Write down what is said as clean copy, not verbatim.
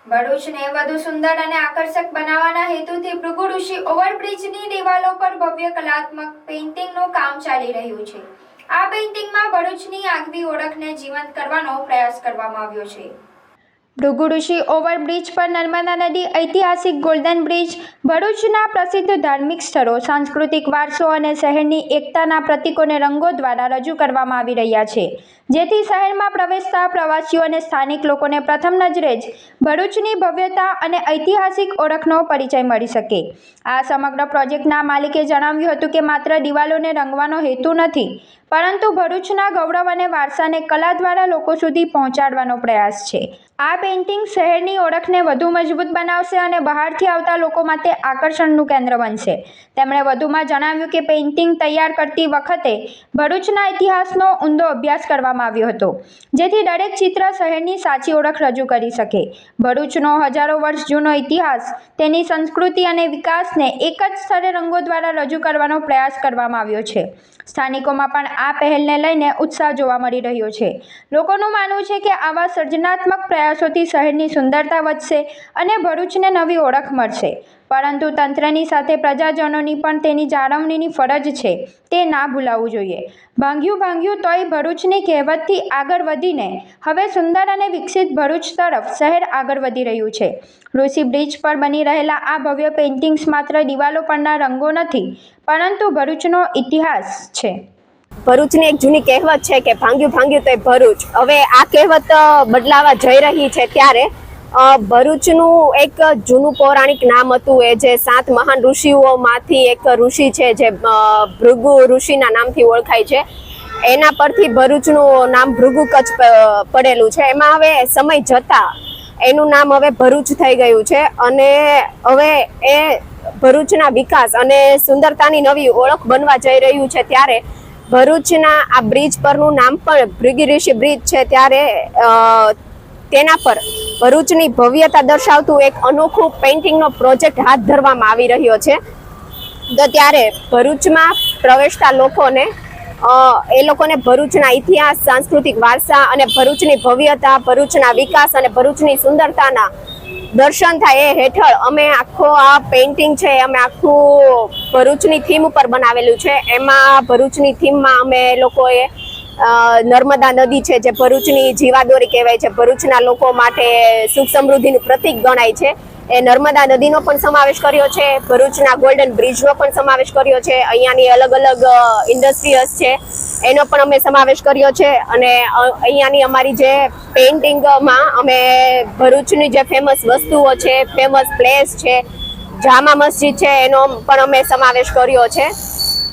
ભરૂચને વધુ સુંદર અને આકર્ષક બનાવવાના હેતુથી ભૃગુ ઋષિ ઓવરબ્રિજની દિવાલો પર ભવ્ય કલાત્મક પેઇન્ટિંગનું કામ ચાલી રહ્યું છે। આ પેઇન્ટિંગમાં ભરૂચની આગવી ઓળખને જીવંત કરવાનો પ્રયાસ કરવામાં આવ્યો છે। ભૃગુ ઋષિ ઓવરબ્રિજ પર નર્મદા નદી, ઐતિહાસિક ગોલ્ડન બ્રિજ, ભરૂચના પ્રસિદ્ધ ધાર્મિક સ્થળો, સાંસ્કૃતિક વારસો અને શહેરની એકતાના પ્રતીકોને રંગો દ્વારા રજૂ કરવામાં આવી રહ્યા છે, જેથી શહેરમાં પ્રવેશતા પ્રવાસીઓ અને સ્થાનિક લોકોને પ્રથમ નજરે જ ભરૂચની ભવ્યતા અને ઐતિહાસિક ઓળખનો પરિચય મળી શકે। આ સમગ્ર પ્રોજેક્ટના માલિકે જણાવ્યું હતું કે માત્ર દિવાલોને રંગવાનો હેતુ નથી, પરંતુ ભરૂચના ગૌરવ અને વારસાને કલા દ્વારા લોકો સુધી પહોંચાડવાનો પ્રયાસ છે। આ પેઇન્ટિંગ શહેરની ઓળખને વધુ મજબૂત બનાવશે અને બહારથી આવતા લોકો માટે આકર્ષણનું કેન્દ્ર બનશે। તેમણે વધુમાં જણાવ્યું કે પેઇન્ટિંગ તૈયાર કરતી વખતે ભરૂચના ઇતિહાસનો ઊંડો અભ્યાસ કરવામાં આવ્યો હતો, જેથી દરેક ચિત્ર શહેરની સાચી ઓળખ રજૂ કરી શકે। ભરૂચનો હજારો વર્ષ જૂનો ઇતિહાસ, તેની સંસ્કૃતિ અને વિકાસને એક જ સ્થળે રંગો દ્વારા રજૂ કરવાનો પ્રયાસ કરવામાં આવ્યો છે। સ્થાનિકોમાં પણ આ પહેલને લઈને ઉત્સાહ જોવા મળી રહ્યો છે। લોકોનું માનવું છે કે આવા સર્જનાત્મક પ્રયાસોથી શહેરની સુંદરતા વધશે અને ભરૂચને નવી ઓળખ મળશે, પરંતુ તંત્રની સાથે પ્રજાજનોની પણ તેની જાળવણીની ફરજ છે, તે ના ભૂલાવવું જોઈએ। ભાંગ્યું ભાંગ્યું તોય ભરૂચની કહેવતથી આગળ વધીને હવે સુંદર અને વિકસિત ભરૂચ તરફ શહેર આગળ વધી રહ્યું છે। ઋષિ બ્રિજ પર બની રહેલા આ ભવ્ય પેઇન્ટિંગ્સ માત્ર દિવાલો પરના રંગો નથી, પરંતુ ભરૂચનો ઇતિહાસ છે। ભરૂચની એક જૂની કહેવત છે કે ભાંગ્યું ભાંગ્યું તોય ભરૂચ। હવે આ કહેવત બદલાવા જઈ રહી છે, ત્યારે ભરૂચનું એક જૂનું પૌરાણિક નામ હતું, એ જે 7 મહાન ઋષિઓમાંથી એક ઋષિ છે જે ભૃગુ ઋષિના નામથી ઓળખાય છે, એના પરથી ભરૂચનું નામ ભૃગુ કચ્છ પડેલું છે। એમાં હવે સમય જતા એનું નામ હવે ભરૂચ થઈ ગયું છે અને હવે એ ભરૂચના વિકાસ અને સુંદરતાની નવી ઓળખ બનવા જઈ રહ્યું છે। ત્યારે ભરૂચના આ બ્રિજ પરનું નામ પણ ભૃગુ ઋષિ બ્રિજ છે, ત્યારે તેના પર ભરૂચની ભવ્યતા દર્શાવતું એક અનોખું પેઇન્ટિંગનો પ્રોજેક્ટ હાથ ધરવામાં આવી રહ્યો છે। તો ત્યારે ભરૂચમાં પ્રવેશતા લોકોને એ લોકોને ભરૂચના ઇતિહાસ, સાંસ્કૃતિક વારસા અને ભરૂચની ભવ્યતા, ભરૂચના વિકાસ અને ભરૂચની સુંદરતાના દર્શન થાય એ હેઠળ અમે આખો આ પેઇન્ટિંગ છે, અમે આખું ભરૂચની થીમ ઉપર બનાવેલું છે। એમાં ભરૂચની થીમમાં અમે લોકોએ નર્મદા નદી છે, જે ભરૂચની જીવાદોરી કહેવાય છે, ભરૂચના લોકો માટે સુખ સમૃદ્ધિનું પ્રતીક ગણાય છે, એ નર્મદા નદીનો પણ સમાવેશ કર્યો છે। ભરૂચના ગોલ્ડન બ્રિજનો પણ સમાવેશ કર્યો છે। અહીંયાની અલગ અલગ ઇન્ડસ્ટ્રીઝ છે એનો પણ અમે સમાવેશ કર્યો છે। અને અહીંયાની અમારી જે પેઇન્ટિંગમાં અમે ભરૂચની જે ફેમસ વસ્તુઓ છે, ફેમસ પ્લેસ છે, જામા મસ્જિદ છે, એનો પણ અમે સમાવેશ કર્યો છે।